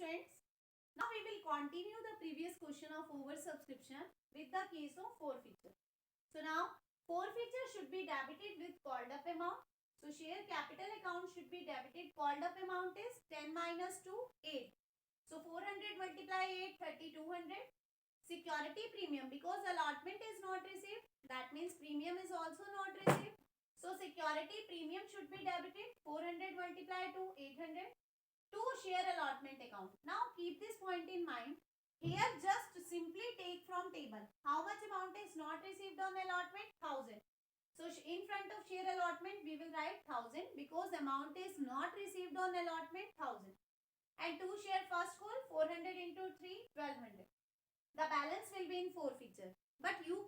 students. Now we will continue the previous question of oversubscription with the case of forfeiture. So now forfeiture should be debited with called up amount. So share capital account should be debited. Called up amount is 10 minus 2, 8. So 400 multiply 8, 3200. Security premium, because allotment is not received, that means premium is also not received. So security premium should be debited. 400 multiply 2, 800. To share allotment account. Now keep this point in mind. Here just simply take from table. How much amount is not received on allotment? 1000. So in front of share allotment we will write 1000 because amount is not received on allotment 1000. And to share first call 400 into 3 1200. The balance will be in forfeiture. But you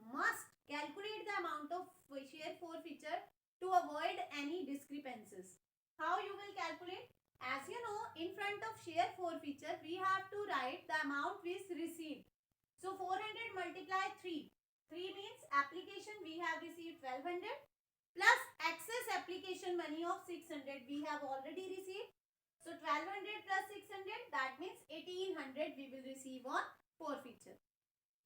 must calculate the amount of share forfeiture to avoid any discrepancies. How you will calculate? As you know, in front of share forfeiture, we have to write the amount we received. So 400 multiply 3. 3 means application we have received 1200 plus excess application money of 600 we have already received. So 1200 plus 600, that means 1800 we will receive on forfeiture.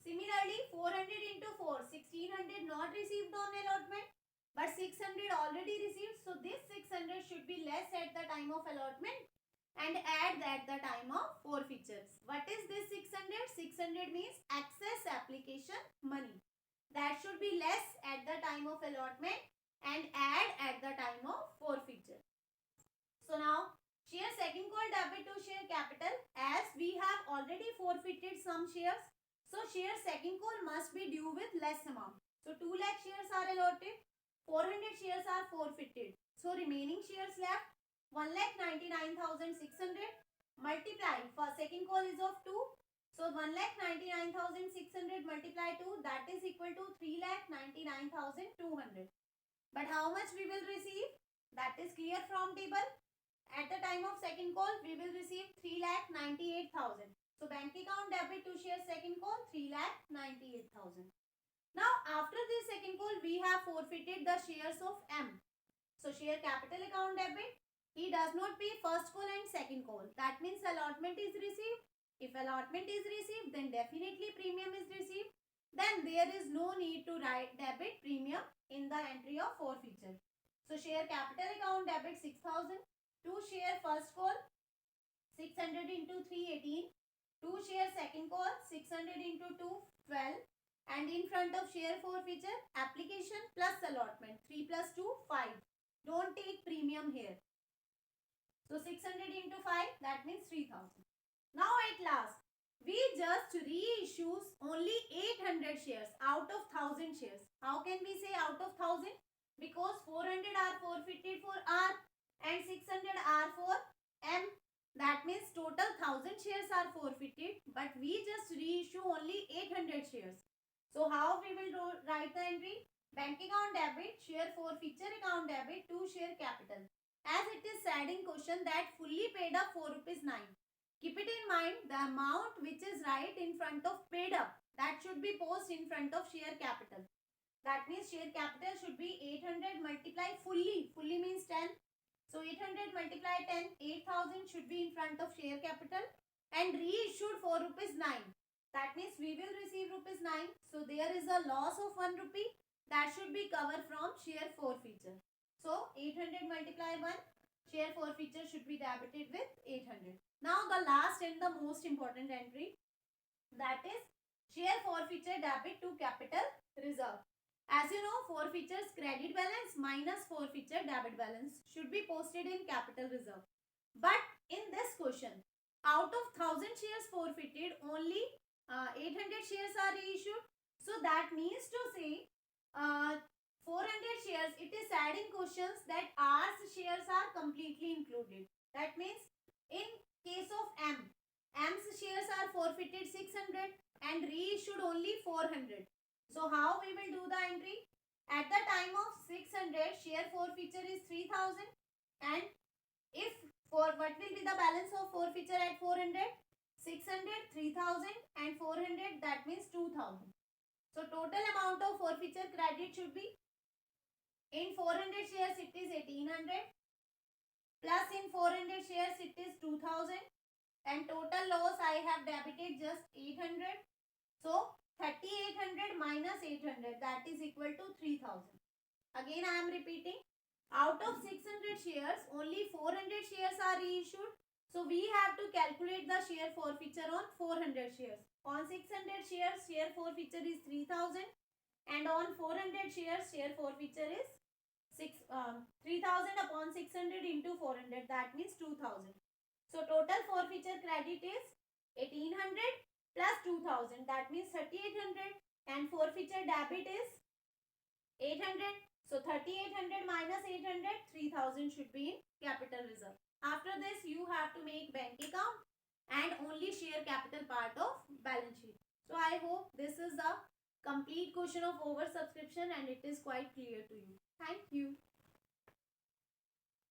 Similarly, 400 into 4, 1600 not received on allotment, but 600 already received. So this 600 should be less at the time of allotment and add at the time of forfeiture. What is this 600? 600 means excess application money. That should be less at the time of allotment and add at the time of forfeiture. So now share second call debit to share capital, as we have already forfeited some shares. So share second call must be due with less amount. So 2 lakh shares are allotted, 400 shares are forfeited. So remaining shares left 1,99,600 multiply for second call is of 2. So 1,99,600 multiply 2, that is equal to 3,99,200. But how much we will receive? That is clear from table. At the time of second call, we will receive 3,98,000. So bank account debit to share second call 3,98,000. Now after this second call, we have forfeited the shares of M. So share capital account debit. He does not pay first call and second call. That means allotment is received. If allotment is received, then definitely premium is received. Then there is no need to write debit premium in the entry of forfeiture. So share capital account debit 6,000. To share first call 600 into 3 18. To share second call 600 into 2 12. And in front of share forfeiture application plus allotment 3 plus 2 5. Don't take premium here. So 600 into 5, that means 3,000. Now at last we just reissues only 800 shares out of 1000 shares. How can we say out of 1000? Because 400 are forfeited for R and 600 are for M. That means total 1000 shares are forfeited, but we just reissue only 800 shares. So how we will write the entry? Bank account debit, share forfeiture account debit to share capital. As it is said in question that fully paid up 4 rupees 9. Keep it in mind, the amount which is right in front of paid up, that should be posted in front of share capital. That means share capital should be 800 multiply fully. Fully means 10. So 800 multiply 10, 8,000 should be in front of share capital and reissued for rupees 9. That means we will receive rupees 9. So there is a loss of 1 rupee that should be covered from share forfeiture. So 800 multiply 1, share forfeiture should be debited with 800. Now the last and the most important entry, that is share forfeiture debit to capital reserve. As you know, forfeiture's credit balance minus forfeiture debit balance should be posted in capital reserve. But in this question, out of 1000 shares forfeited, only 800 shares are reissued. So that means to say 400 shares, it is adding questions that R's shares are completely included. That means in case of M, M's shares are forfeited 600 and reissued only 400. So how we will do the entry? At the time of 600, share forfeiture is 3000 and if for what will be the balance of forfeiture at 400? 600, 3000 and 400, that means 2000. So total amount of forfeiture credit should be, in 400 shares it is 1800 plus in 400 shares it is 2000 and total loss I have debited just 800. So 3800 minus 800, that is equal to 3000. Again I am repeating, out of 600 shares only 400 shares are reissued. So we have to calculate the share forfeiture on 400 shares. On 600 shares share forfeiture is 3000 and on 400 shares share forfeiture is 3000 upon 600 into 400, that means 2000. So total forfeiture credit is 1800 plus 2000, that means 3800, and forfeiture debit is 800. So 3800 minus 800, 3000 should be in capital reserve. After this you have to make bank account and only share capital part of balance sheet. So I hope this is a complete question of oversubscription and it is quite clear to you. Thank you.